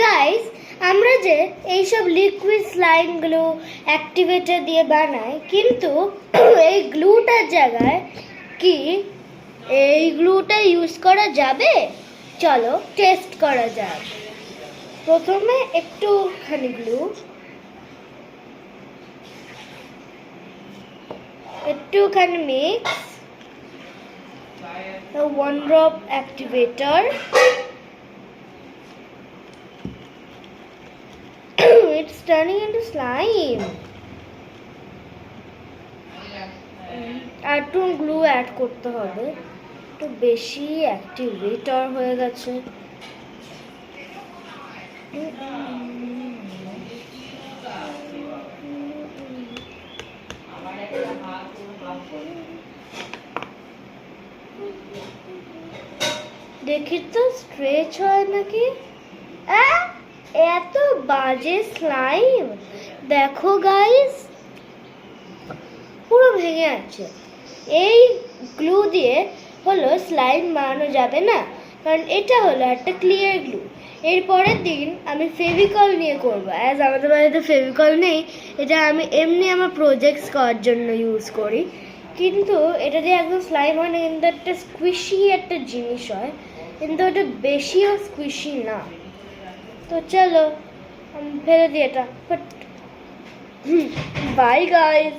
Guys, আমরা যে এইসব লিকুইড স্লাইম গ্লু অ্যাক্টিভেটর দিয়ে বানাই, কিন্তু এই গ্লুটার জায়গায় কি এই গ্লুটা ইউজ করা যাবে? চলো টেস্ট করা যাক। প্রথমে একটুখানি গ্লু, একটুখানি mix, 1 drop activator. It's turning into slime. আর একটু গ্লু অ্যাড করতে হবে, একটু বেশি অ্যাক্টিভেটর হয়ে গেছে। দেখি তো স্ট্রেচ হয় নাকি। এত বাজে স্লাইম, দেখো গাইস, পুরো ভেঙে আছে। এই গ্লু দিয়ে হলো স্লাইম বানানো যাবে না, কারণ এটা হলো একটা ক্লিয়ার গ্লু। এর পরের দিন আমি ফেভিকল নিয়ে করবো, অ্যাজ আমাদের বাড়িতে ফেভিকল নেই। এটা আমি এমনি আমার প্রজেক্টস করার জন্য ইউজ করি, কিন্তু এটা দিয়ে একদম স্লাইম হয় না, কিন্তু একটা স্কুইশি একটা জিনিস হয়, কিন্তু ওটা বেশিও স্কুইশি না। তো চলো আমি ফেলে দিই এটা। Bye guys.